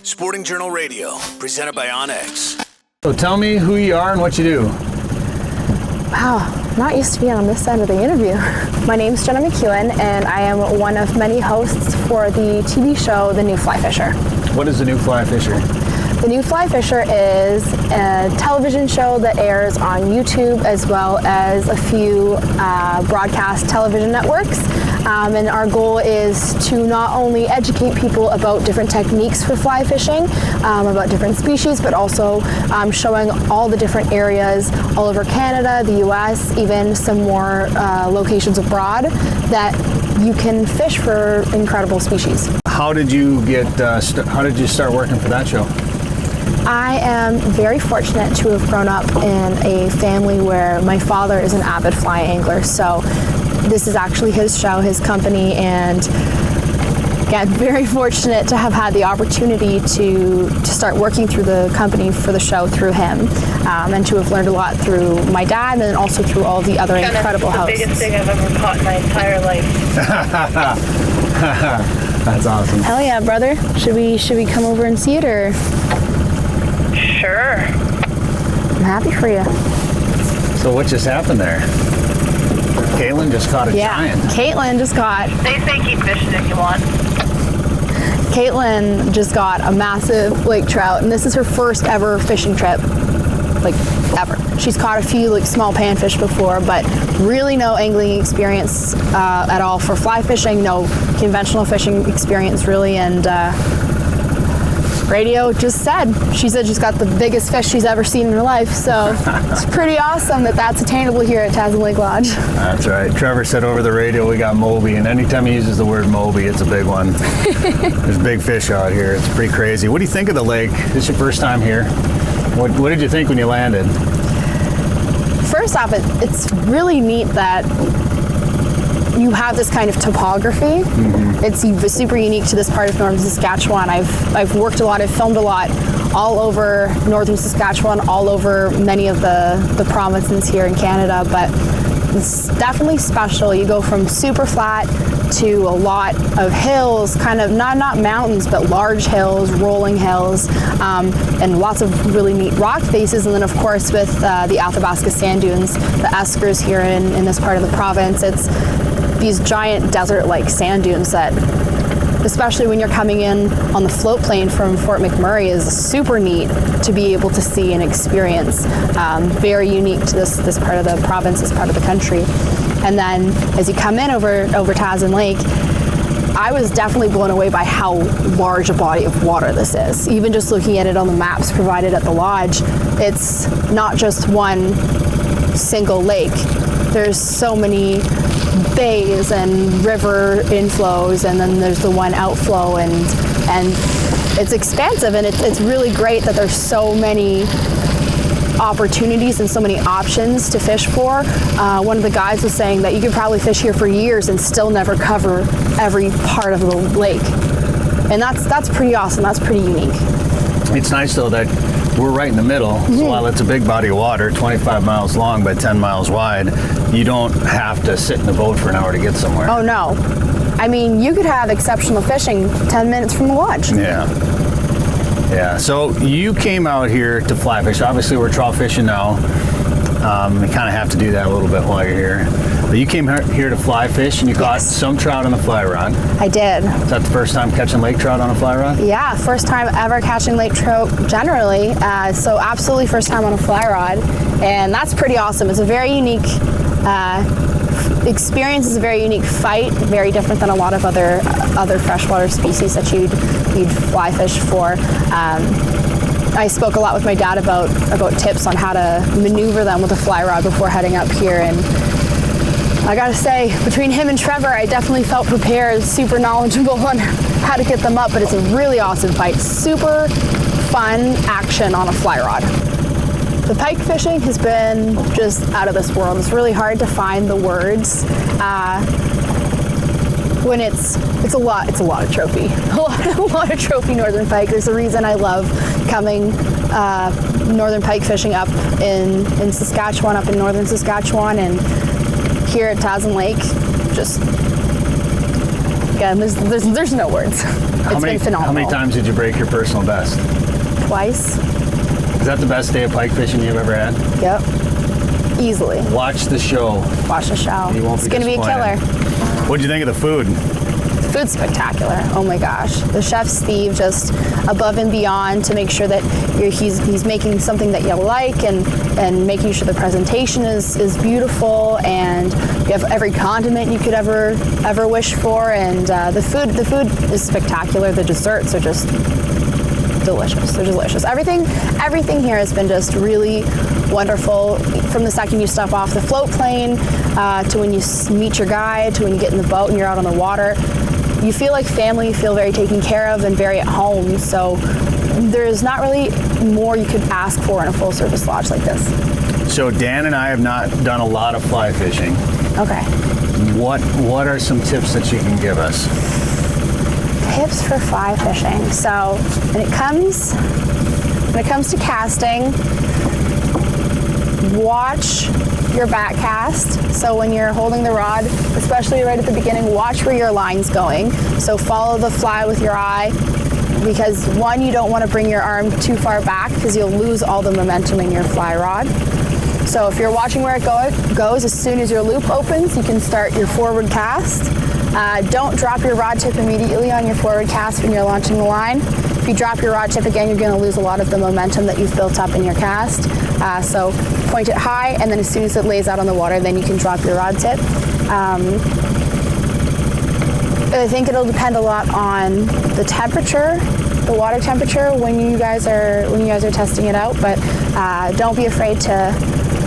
Sporting Journal Radio, presented by Onyx. So tell me who you are and what you do. Wow, not used to being on this end of the interview. My name's Jenna Mckeown, and I am one of many hosts for the TV show The New Fly Fisher. What is The New Fly Fisher? The New Fly Fisher is a television show that airs on YouTube as well as a few broadcast television networks. And our goal is to not only educate people about different techniques for fly fishing, about different species, but also showing all the different areas all over Canada, the US, even some more locations abroad that you can fish for incredible species. How did you start working for that show? I am very fortunate to have grown up in a family where my father is an avid fly angler, so this is actually his show, his company, and again, very fortunate to have had the opportunity to start working through the company for the show through him, and to have learned a lot through my dad and then also through all the other incredible hosts. The biggest thing I've ever caught in my entire life. That's awesome. Hell yeah, brother. Should we come over and see it, or? Sure. I'm happy for you. So what just happened there? Caitlin just caught a giant. Caitlin just got... They say keep fishing if you want. Caitlin just got a massive lake trout, and this is her first ever fishing trip. Like, ever. She's caught a few like small panfish before, but really no angling experience at all for fly fishing, no conventional fishing experience really, and radio just said she's got the biggest fish she's ever seen in her life, so it's pretty awesome that that's attainable here at Tazin Lake Lodge. That's right. Trevor said over the radio we got Moby, and anytime he uses the word Moby, it's a big one. There's big fish out here. It's pretty crazy. What do you think of the lake? This is your first time here. What did you think when you landed? First off, it's really neat that you have this kind of topography. Mm-hmm. It's super unique to this part of northern Saskatchewan. I've worked a lot, I've filmed a lot all over northern Saskatchewan, all over many of the provinces here in Canada, but it's definitely special. You go from super flat to a lot of hills, kind of not mountains, but large hills, rolling hills, and lots of really neat rock faces. And then of course with the Athabasca sand dunes, the eskers here in this part of the province, it's these giant desert-like sand dunes that, especially when you're coming in on the float plane from Fort McMurray, is super neat to be able to see and experience. Very unique to this part of the province, this part of the country. And then as you come in over Tazin Lake, I was definitely blown away by how large a body of water this is. Even just looking at it on the maps provided at the lodge, it's not just one single lake. There's so many bays and river inflows, and then there's the one outflow, and it's expansive, and it's really great that there's so many opportunities and so many options to fish for. One of the guides was saying that you could probably fish here for years and still never cover every part of the lake, and that's pretty awesome. That's pretty unique. It's nice though that we're right in the middle. Mm-hmm. So while it's a big body of water, 25 miles long by 10 miles wide, you don't have to sit in the boat for an hour to get somewhere. Oh no. I mean, you could have exceptional fishing 10 minutes from the lodge. Yeah, so you came out here to fly fish. Obviously we're trout fishing now. You kind of have to do that a little bit while you're here. But you came here to fly fish, and you caught some trout on a fly rod. I did. Is that the first time catching lake trout on a fly rod? Yeah, first time ever catching lake trout generally. So absolutely first time on a fly rod. And that's pretty awesome. It's a very unique experience. It's a very unique fight, very different than a lot of other freshwater species that you'd fly fish for. I spoke a lot with my dad about tips on how to maneuver them with a fly rod before heading up here, and I gotta say, between him and Trevor, I definitely felt prepared, super knowledgeable on how to get them up, but it's a really awesome fight. Super fun action on a fly rod. The pike fishing has been just out of this world. It's really hard to find the words. When it's a lot of trophy. A lot of trophy northern pike. There's a reason I love coming northern pike fishing up in Saskatchewan, up in northern Saskatchewan, and here at Tazin Lake, just again, the's no words. It's been phenomenal. How many times did you break your personal best? Twice. Is that the best day of pike fishing you've ever had? Yep. Easily. Watch the show. Watch the show. You won't It's going to be a killer. What'd you think of the food? Food's spectacular. Oh my gosh. The chef Steve just above and beyond to make sure that he's making something that you like and making sure the presentation is beautiful, and you have every condiment you could ever wish for, and the food is spectacular. The desserts are just delicious. They're delicious. Everything here has been just really wonderful, from the second you step off the float plane to when you meet your guide, to when you get in the boat and you're out on the water. You feel like family, you feel very taken care of and very at home. So there's not really more you could ask for in a full service lodge like this. So Dan and I have not done a lot of fly fishing. Okay. What are some tips that you can give us? Tips for fly fishing. So when it comes to casting, watch your back cast. So when you're holding the rod, especially right at the beginning, watch where your line's going. So follow the fly with your eye, because one, you don't want to bring your arm too far back because you'll lose all the momentum in your fly rod. So if you're watching where it goes, as soon as your loop opens, you can start your forward cast. Don't drop your rod tip immediately on your forward cast when you're launching the line. If you drop your rod tip again, you're going to lose a lot of the momentum that you've built up in your cast. So point it high, and then as soon as it lays out on the water, then you can drop your rod tip. I think it'll depend a lot on the temperature, the water temperature when you guys are testing it out. But don't be afraid to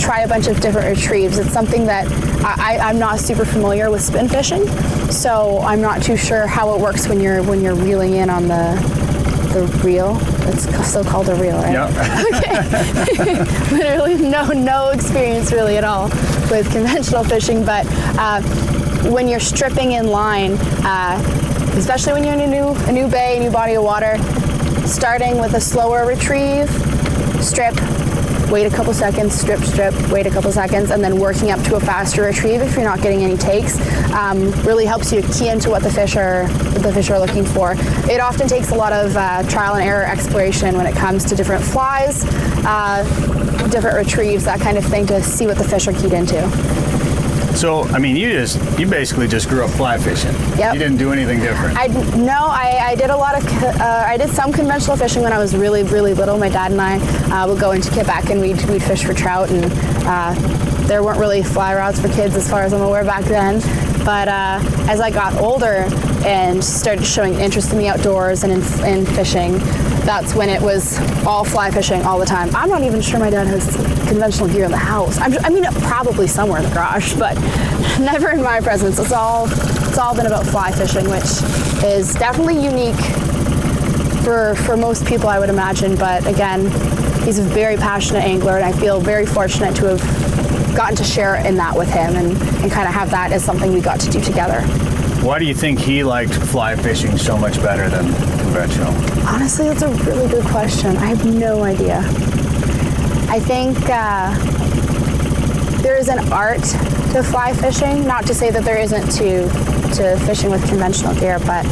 try a bunch of different retrieves. It's something that I'm not super familiar with spin fishing, so I'm not too sure how it works when you're reeling in on the reel. It's still called a reel, right? Yeah. Okay. Literally no experience really at all with conventional fishing, but when you're stripping in line, especially when you're in a new bay, a new body of water, starting with a slower retrieve, strip, wait a couple seconds, strip, wait a couple seconds, and then working up to a faster retrieve if you're not getting any takes, really helps you key into what the fish are looking for. It often takes a lot of trial and error exploration when it comes to different flies, different retrieves, that kind of thing, to see what the fish are keyed into. So, I mean, you basically just grew up fly fishing. Yep. You didn't do anything different. I did I did some conventional fishing when I was really, really little. My dad and I would go into Quebec and we'd fish for trout, and there weren't really fly rods for kids as far as I'm aware back then. But as I got older and started showing interest in the outdoors and in fishing, that's when it was all fly fishing all the time. I'm not even sure my dad has conventional gear in the house. I mean, probably somewhere in the garage, but never in my presence. It's all been about fly fishing, which is definitely unique for most people, I would imagine. But again, he's a very passionate angler, and I feel very fortunate to have gotten to share in that with him and kind of have that as something we got to do together. Why do you think he liked fly fishing so much better than conventional? Honestly, that's a really good question. I have no idea. I think there is an art to fly fishing. Not to say that there isn't to fishing with conventional gear, but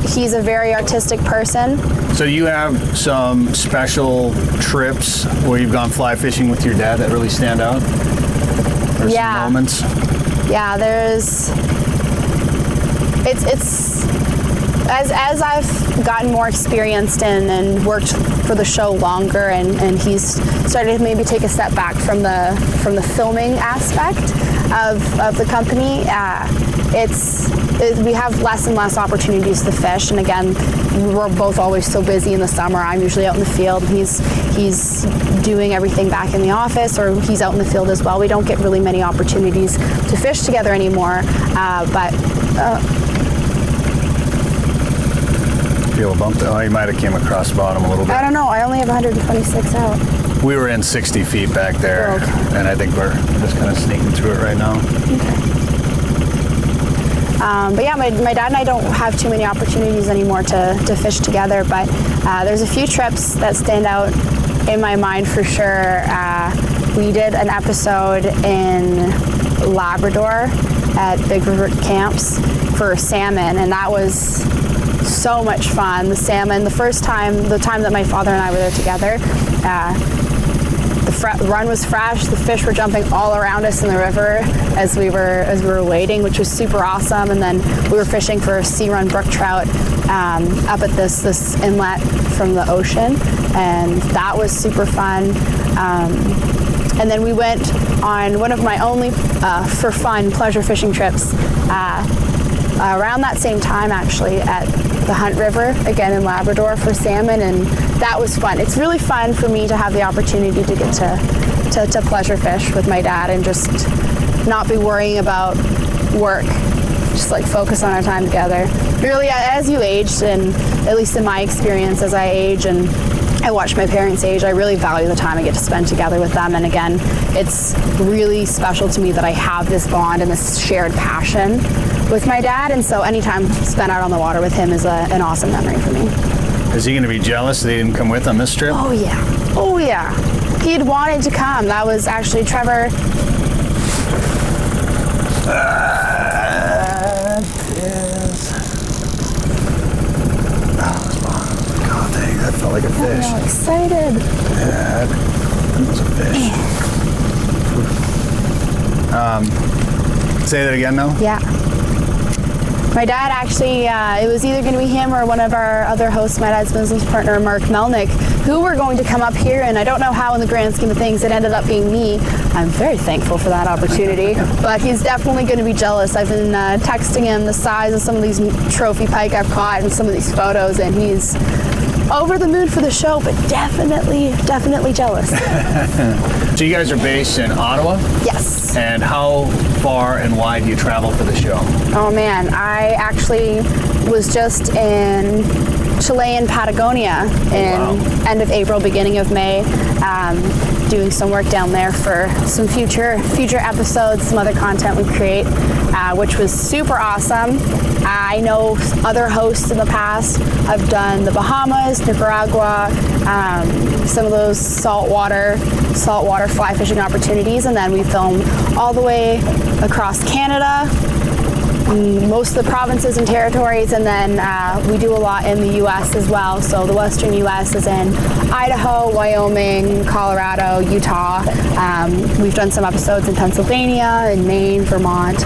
he's a very artistic person. So you have some special trips where you've gone fly fishing with your dad that really stand out? Or some moments? Yeah, there's... It's as I've gotten more experienced and worked for the show longer, and he's started to maybe take a step back from the filming aspect of the company. We have less and less opportunities to fish, and again, we're both always so busy in the summer. I'm usually out in the field. He's doing everything back in the office, or he's out in the field as well. We don't get really many opportunities to fish together anymore, Feel a bump? Oh, you might have came across the bottom a little bit. I don't know. I only have 126 out. We were in 60 feet back there, Oh, okay. and I think we're just kind of sneaking through it right now. Okay. But yeah, my dad and I don't have too many opportunities anymore to fish together, but there's a few trips that stand out in my mind for sure. We did an episode in Labrador at Big River Camps, for salmon, and that was so much fun. The salmon, the time that my father and I were there together, the run was fresh. The fish were jumping all around us in the river as we were waiting, which was super awesome. And then we were fishing for sea run brook trout up at this inlet from the ocean, and that was super fun. And then we went on one of my only for fun pleasure fishing trips around that same time, actually, at the Hunt River, again in Labrador, for salmon, and that was fun. It's really fun for me to have the opportunity to get to pleasure fish with my dad and just not be worrying about work, just like focus on our time together. Really, as you aged, and at least in my experience as I age and I watch my parents age, I really value the time I get to spend together with them. And again, it's really special to me that I have this bond and this shared passion with my dad. And so any time spent out on the water with him is an awesome memory for me. Is he going to be jealous that he didn't come with on this trip? Oh yeah. Oh yeah. He'd wanted to come. That was actually Trevor. That felt like a fish. I'm excited. Yeah, that was a fish. Say that again, Mel? Yeah. My dad actually, it was either going to be him or one of our other hosts, my dad's business partner, Mark Melnick, who were going to come up here, and I don't know how in the grand scheme of things it ended up being me. I'm very thankful for that opportunity, but he's definitely going to be jealous. I've been texting him the size of some of these trophy pike I've caught and some of these photos, and he's over the moon for the show, but definitely jealous. So you guys are based in Ottawa? Yes. And how far and wide do you travel for the show? Oh man, I actually was just in Chile and Patagonia in end of April, beginning of May, doing some work down there for some future episodes, some other content we create, which was super awesome. I know other hosts in the past have done the Bahamas, Nicaragua, some of those saltwater fly fishing opportunities, and then we film all the way across Canada, most of the provinces and territories, and then we do a lot in the U.S. as well. So the western U.S. is in Idaho, Wyoming, Colorado, Utah. We've done some episodes in Pennsylvania, in Maine, Vermont,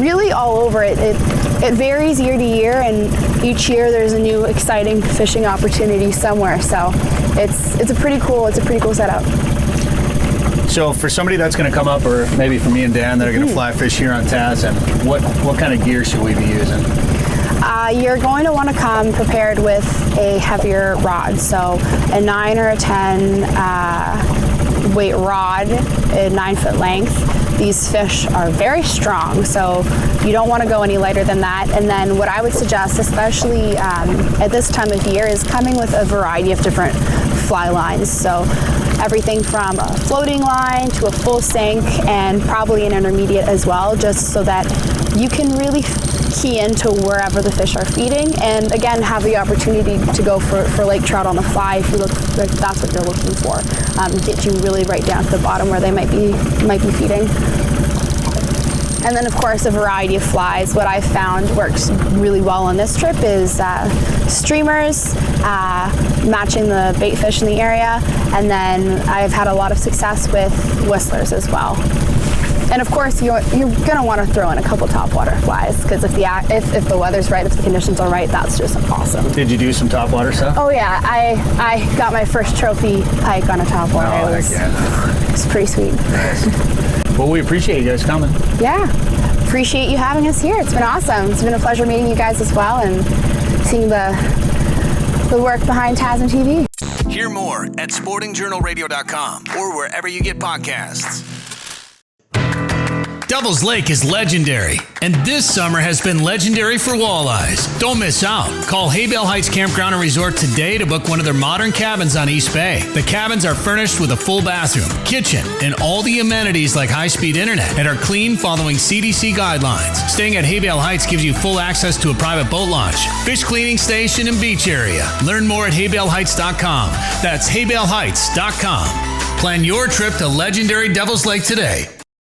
really all over. It varies year to year, and each year there's a new exciting fishing opportunity somewhere. So it's a pretty cool setup. So for somebody that's going to come up, or maybe for me and Dan that are going to fly fish here on Tazin, what kind of gear should we be using? You're going to want to come prepared with a heavier rod, so a 9 or a 10 weight rod, a 9-foot length. These fish are very strong, so you don't want to go any lighter than that. And then what I would suggest, especially at this time of year, is coming with a variety of different fly lines. So everything from a floating line to a full sink, and probably an intermediate as well, just so that you can really key into wherever the fish are feeding, and again have the opportunity to go for lake trout on the fly if you look like that's what you're looking for. Get you really right down to the bottom where they might be feeding. And then of course a variety of flies. What I've found works really well on this trip is streamers, matching the bait fish in the area, and then I've had a lot of success with whistlers as well. And of course, you're going to want to throw in a couple topwater flies, because if the weather's right, if the conditions are right, that's just awesome.Id you do some topwater stuff? Oh yeah, I got my first trophy pike on a topwater. Oh, it was pretty sweet. Well, we appreciate you guys coming. Yeah, appreciate you having us here. It's been awesome. It's been a pleasure meeting you guys as well and seeing the work behind Tazin TV. Hear more at sportingjournalradio.com or wherever you get podcasts. Devil's Lake is legendary, and this summer has been legendary for walleyes. Don't miss out. Call Haybale Heights Campground and Resort today to book one of their modern cabins on East Bay. The cabins are furnished with a full bathroom, kitchen, and all the amenities like high-speed internet, and are clean following CDC guidelines. Staying at Haybale Heights gives you full access to a private boat launch, fish cleaning station, and beach area. Learn more at haybaleheights.com. That's haybaleheights.com. Plan your trip to legendary Devil's Lake today.